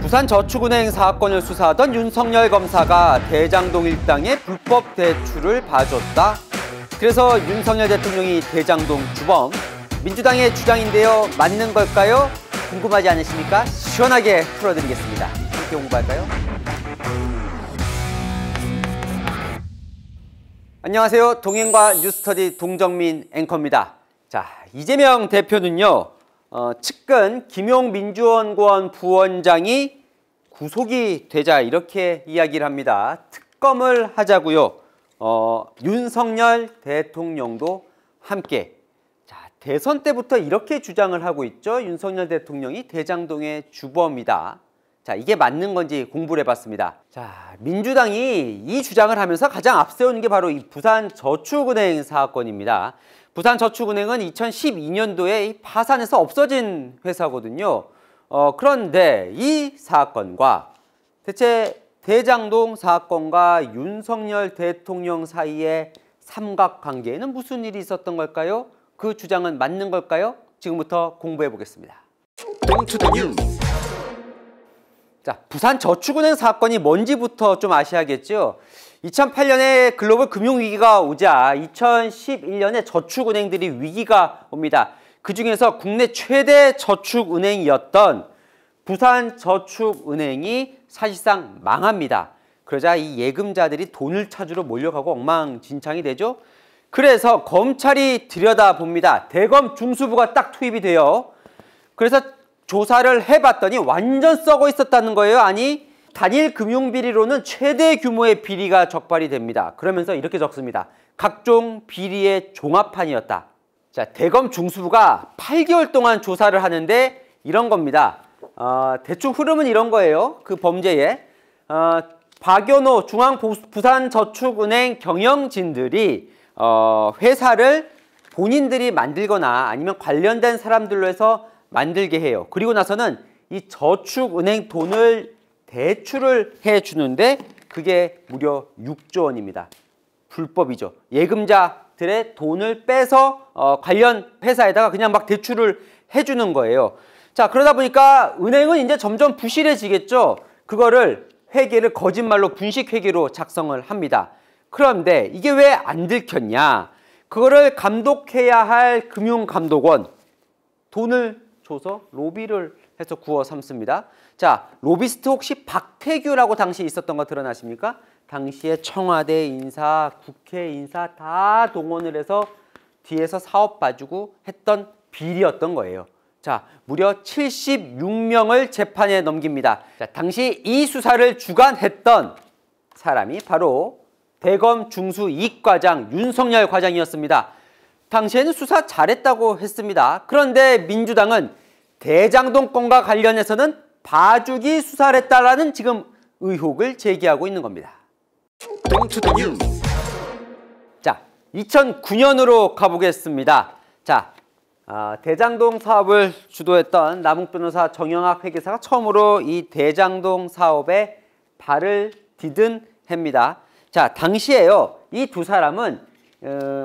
부산저축은행 사건을 수사하던 윤석열 검사가 대장동 일당의 불법 대출을 봐줬다. 그래서 윤석열 대통령이 대장동 주범. 민주당의 주장인데요. 맞는 걸까요? 궁금하지 않으십니까? 시원하게 풀어드리겠습니다. 함께 공부할까요? 안녕하세요. 동행과 뉴스터디 동정민 앵커입니다. 자, 이재명 대표는요. 측근 김용민주연구원 부원장이 구속이 되자 이렇게 이야기를 합니다. 특검을 하자고요. 윤석열 대통령도 함께. 자, 대선 때부터 이렇게 주장을 하고 있죠. 윤석열 대통령이 대장동의 주범이다. 자, 이게 맞는 건지 공부를 해봤습니다. 자, 민주당이 이 주장을 하면서 가장 앞세우는 게 바로 이 부산저축은행 사건입니다. 부산저축은행은 2012년도에 파산해서 없어진 회사거든요. 그런데 이 사건과 대체 대장동 사건과 윤석열 대통령 사이의 삼각관계에는 무슨 일이 있었던 걸까요? 그 주장은 맞는 걸까요? 지금부터 공부해 보겠습니다. 자, 부산저축은행 사건이 뭔지부터 좀 아셔야겠죠. 2008년에 글로벌 금융위기가 오자 2011년에 저축은행들이 위기가 옵니다. 그중에서 국내 최대 저축은행이었던 부산저축은행이 사실상 망합니다. 그러자 이 예금자들이 돈을 찾으러 몰려가고 엉망진창이 되죠. 그래서 검찰이 들여다봅니다. 대검 중수부가 딱 투입이 돼요. 그래서 조사를 해봤더니 완전 썩어 있었다는 거예요. 아니, 단일 금융비리로는 최대 규모의 비리가 적발이 됩니다. 그러면서 이렇게 적습니다. 각종 비리의 종합판이었다. 자, 대검 중수부가 8개월 동안 조사를 하는데 이런 겁니다. 대충 흐름은 이런 거예요. 그 범죄에. 박연호 부산저축은행 경영진들이 회사를 본인들이 만들거나 아니면 관련된 사람들로 해서 만들게 해요. 그리고 나서는 이 저축은행 돈을 대출을 해주는데 그게 무려 6조 원입니다. 불법이죠. 예금자들의 돈을 빼서 관련 회사에다가 그냥 막 대출을 해주는 거예요. 자, 그러다 보니까 은행은 이제 점점 부실해지겠죠. 그거를 회계를 거짓말로 분식회계로 작성을 합니다. 그런데 이게 왜 안 들켰냐? 그거를 감독해야 할 금융감독원 돈을 줘서 로비를 해서 구워 삼습니다. 자, 로비스트 혹시 박태규라고 당시 있었던 거 드러나십니까? 당시에 청와대 인사, 국회 인사 다 동원을 해서 뒤에서 사업 봐주고 했던 비리였던 거예요. 자, 무려 76명을 재판에 넘깁니다. 자, 당시 이 수사를 주관했던 사람이 바로 대검 중수 이과장 윤석열 과장이었습니다. 당시에는 수사 잘했다고 했습니다. 그런데 민주당은 대장동 건과 관련해서는 봐주기 수사를 했다라는 지금 의혹을 제기하고 있는 겁니다. 자, 2009년으로 가보겠습니다. 자, 대장동 사업을 주도했던 남욱 변호사, 정영학 회계사가 처음으로 이 대장동 사업에 발을 디딘 해입니다. 자, 당시에요. 이 두 사람은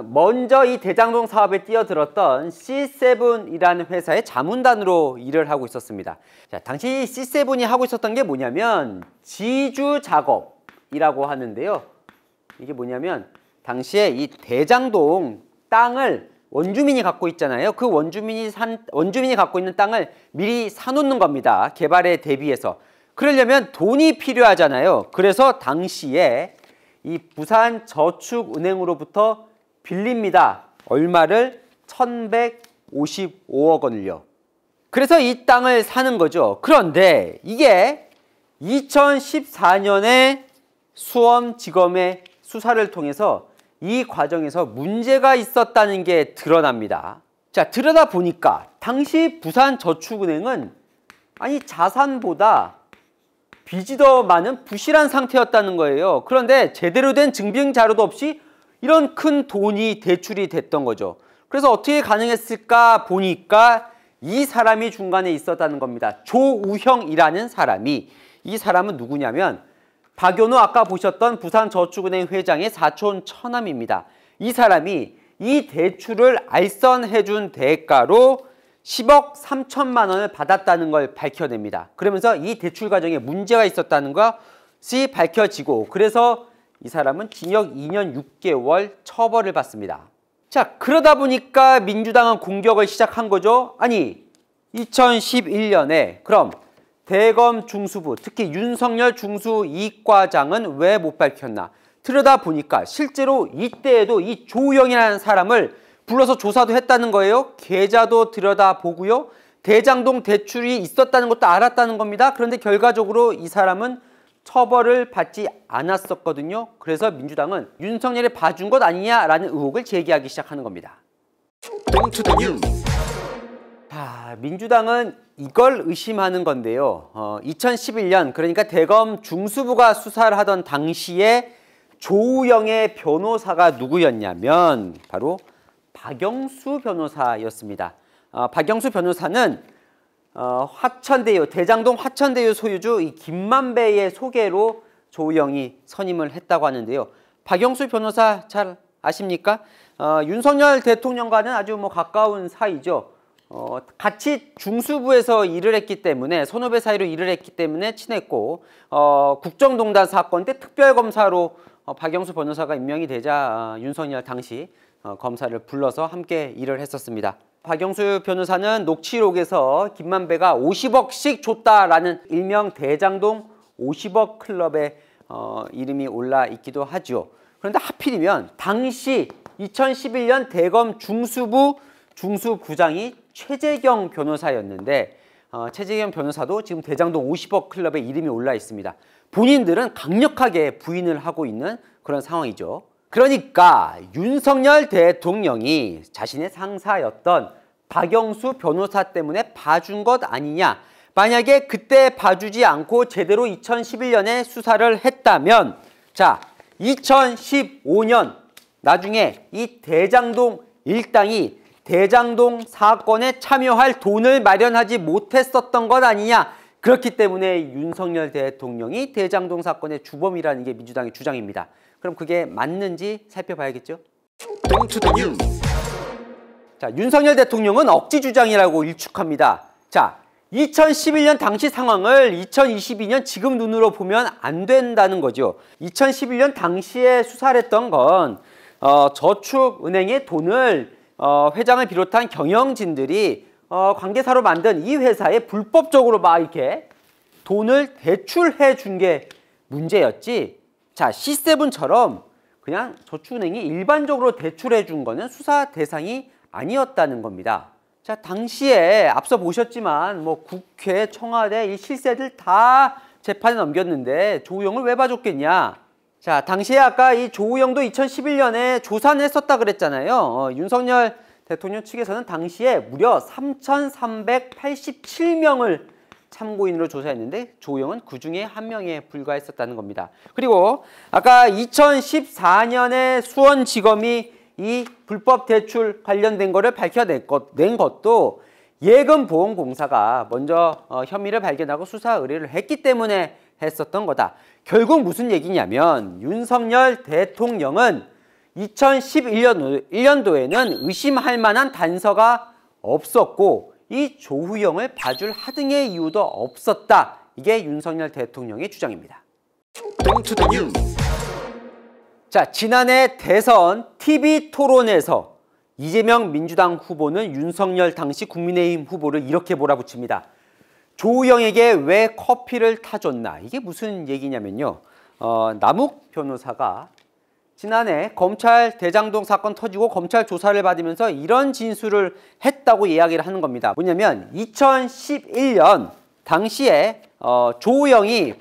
먼저 이 대장동 사업에 뛰어들었던 C7이라는 회사의 자문단으로 일을 하고 있었습니다. 자, 당시 C7이 하고 있었던 게 뭐냐면 지주 작업이라고 하는데요. 이게 뭐냐면 당시에 이 대장동 땅을 원주민이 갖고 있잖아요. 그 원주민이 갖고 있는 땅을 미리 사놓는 겁니다. 개발에 대비해서. 그러려면 돈이 필요하잖아요. 그래서 당시에 이 부산저축은행으로부터 빌립니다. 얼마를? 1155억 원을요. 그래서 이 땅을 사는 거죠. 그런데 이게 2014년에 수원지검의 수사를 통해서 이 과정에서 문제가 있었다는 게 드러납니다. 자, 들여다보니까 당시 부산저축은행은 아니 자산보다 빚이 더 많은 부실한 상태였다는 거예요. 그런데 제대로 된 증빙 자료도 없이 이런 큰 돈이 대출이 됐던 거죠. 그래서 어떻게 가능했을까 보니까 이 사람이 중간에 있었다는 겁니다. 조우형이라는 사람이. 이 사람은 누구냐면 박연호 아까 보셨던 부산저축은행 회장의 사촌 처남입니다. 이 사람이 이 대출을 알선해준 대가로 10억 3천만 원을 받았다는 걸 밝혀냅니다. 그러면서 이 대출 과정에 문제가 있었다는 것이 밝혀지고 그래서 이 사람은 징역 2년 6개월 처벌을 받습니다. 자, 그러다 보니까 민주당은 공격을 시작한 거죠. 아니, 2011년에 그럼 대검 중수부, 특히 윤석열 중수 이과장은 왜 못 밝혔나? 들여다보니까 실제로 이때에도 이 조우영이라는 사람을 불러서 조사도 했다는 거예요. 계좌도 들여다보고요. 대장동 대출이 있었다는 것도 알았다는 겁니다. 그런데 결과적으로 이 사람은 처벌을 받지 않았었거든요. 그래서 민주당은 윤석열이 봐준 것 아니냐라는 의혹을 제기하기 시작하는 겁니다. 자, 민주당은 이걸 의심하는 건데요. 2011년 그러니까 대검 중수부가 수사를 하던 당시에 조우영의 변호사가 누구였냐면 바로 박영수 변호사였습니다. 박영수 변호사는 화천대유, 대장동 화천대유 소유주 이 김만배의 소개로 조우영이 선임을 했다고 하는데요. 박영수 변호사 잘 아십니까? 윤석열 대통령과는 아주 가까운 사이죠. 같이 중수부에서 일을 했기 때문에 선후배 사이로 일을 했기 때문에 친했고 국정농단 사건 때 특별검사로 박영수 변호사가 임명이 되자 윤석열 당시 검사를 불러서 함께 일을 했었습니다. 박영수 변호사는 녹취록에서 김만배가 50억씩 줬다라는 일명 대장동 50억 클럽에 이름이 올라 있기도 하죠. 그런데 하필이면 당시 2011년 대검 중수부 중수부장이 최재경 변호사였는데 최재경 변호사도 지금 대장동 50억 클럽에 이름이 올라 있습니다. 본인들은 강력하게 부인을 하고 있는 그런 상황이죠. 그러니까 윤석열 대통령이 자신의 상사였던 박영수 변호사 때문에 봐준 것 아니냐. 만약에 그때 봐주지 않고 제대로 2011년에 수사를 했다면 자, 2015년 나중에 이 대장동 일당이 대장동 사건에 참여할 돈을 마련하지 못했었던 것 아니냐. 그렇기 때문에 윤석열 대통령이 대장동 사건의 주범이라는 게 민주당의 주장입니다. 그럼 그게 맞는지 살펴봐야겠죠? 자, 윤석열 대통령은 억지 주장이라고 일축합니다. 자, 2011년 당시 상황을 2022년 지금 눈으로 보면 안 된다는 거죠. 2011년 당시에 수사를 했던 건 저축은행의 돈을 회장을 비롯한 경영진들이 관계사로 만든 이 회사에 불법적으로 막 이렇게 돈을 대출해 준 게 문제였지. 자, C7처럼 그냥 저축은행이 일반적으로 대출해 준 거는 수사 대상이 아니었다는 겁니다. 자, 당시에 앞서 보셨지만 국회, 청와대 이 실세들 다 재판에 넘겼는데 조우영을 왜 봐줬겠냐. 자, 당시에 아까 이 조우영도 2011년에 조사는 했었다 그랬잖아요. 윤석열 대통령 측에서는 당시에 무려 3,387명을 참고인으로 조사했는데 조우영은 그 중에 한 명에 불과했었다는 겁니다. 그리고 아까 2014년에 수원지검이 이 불법 대출 관련된 거를 밝혀낸 것도 예금보험공사가 먼저 혐의를 발견하고 수사 의뢰를 했기 때문에 했었던 거다. 결국 무슨 얘기냐면 윤석열 대통령은 2011년도에는 의심할 만한 단서가 없었고 이 조우영을 봐줄 하등의 이유도 없었다. 이게 윤석열 대통령의 주장입니다. 자, 지난해 대선 TV토론에서 이재명 민주당 후보는 윤석열 당시 국민의힘 후보를 이렇게 몰아붙입니다. 조우영에게 왜 커피를 타줬나? 이게 무슨 얘기냐면요. 남욱 변호사가 지난해 검찰 대장동 사건 터지고 검찰 조사를 받으면서 이런 진술을 했다고 이야기를 하는 겁니다. 뭐냐면 2011년 당시에 조우영이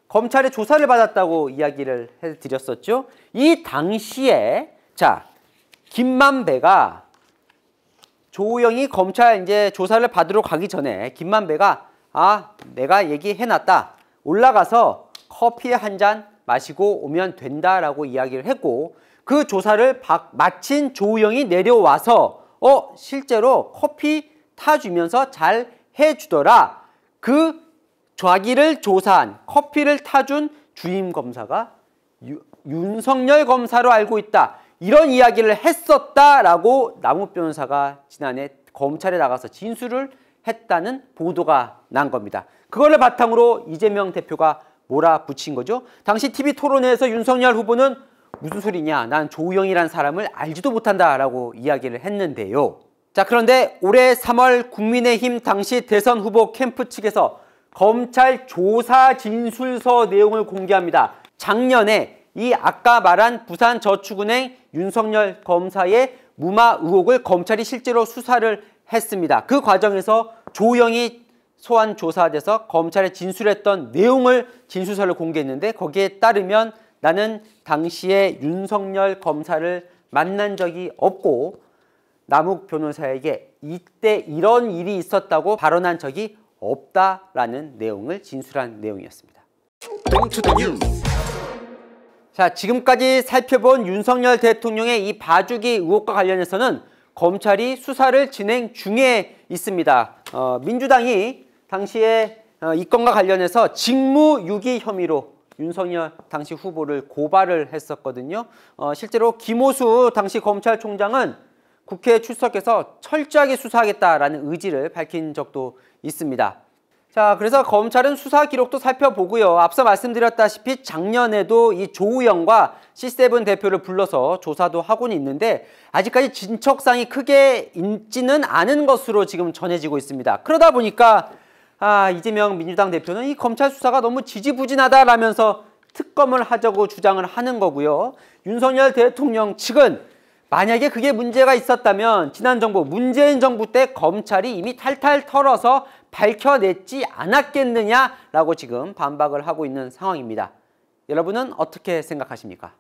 검찰의 조사를 받았다고 이야기를 해드렸었죠. 이 당시에 자, 김만배가 조우영이 검찰 이제 조사를 받으러 가기 전에 김만배가 내가 얘기해놨다. 올라가서 커피 한 잔 마시고 오면 된다라고 이야기를 했고 그 조사를 마친 조우영이 내려와서 실제로 커피 타주면서 잘 해주더라. 그 자기를 조사한 커피를 타준 주임 검사가 윤석열 검사로 알고 있다. 이런 이야기를 했었다라고 남욱 변호사가 지난해 검찰에 나가서 진술을 했다는 보도가 난 겁니다. 그거를 바탕으로 이재명 대표가 몰아붙인 거죠. 당시 TV 토론회에서 윤석열 후보는 무슨 소리냐, 난 조우영이라는 사람을 알지도 못한다라고 이야기를 했는데요. 자, 그런데 올해 3월 국민의힘 당시 대선 후보 캠프 측에서 검찰 조사 진술서 내용을 공개합니다. 작년에 이 아까 말한 부산저축은행 윤석열 검사의 무마 의혹을 검찰이 실제로 수사를 했습니다. 그 과정에서 조우영이 소환 조사돼서 검찰에 진술했던 내용을 진술서를 공개했는데, 거기에 따르면 나는 당시에 윤석열 검사를 만난 적이 없고 남욱 변호사에게 이때 이런 일이 있었다고 발언한 적이 없다라는 내용을 진술한 내용이었습니다. 자, 지금까지 살펴본 윤석열 대통령의 이 봐주기 의혹과 관련해서는 검찰이 수사를 진행 중에 있습니다. 민주당이 당시에 이 건과 관련해서 직무유기 혐의로 윤석열 당시 후보를 고발을 했었거든요. 실제로 김오수 당시 검찰총장은 국회에 출석해서 철저하게 수사하겠다라는 의지를 밝힌 적도 있습니다. 자, 그래서 검찰은 수사 기록도 살펴보고요. 앞서 말씀드렸다시피 작년에도 이 조우영과 C7 대표를 불러서 조사도 하고는 있는데 아직까지 진척상이 크게 있지는 않은 것으로 지금 전해지고 있습니다. 그러다 보니까 이재명 민주당 대표는 이 검찰 수사가 너무 지지부진하다라면서 특검을 하자고 주장을 하는 거고요. 윤석열 대통령 측은 만약에 그게 문제가 있었다면 지난 정부 문재인 정부 때 검찰이 이미 탈탈 털어서 밝혀냈지 않았겠느냐라고 지금 반박을 하고 있는 상황입니다. 여러분은 어떻게 생각하십니까?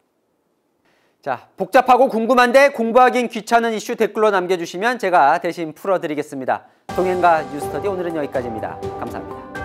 자, 복잡하고 궁금한데 공부하긴 귀찮은 이슈 댓글로 남겨주시면 제가 대신 풀어드리겠습니다. 동행가 뉴스터디 오늘은 여기까지입니다. 감사합니다.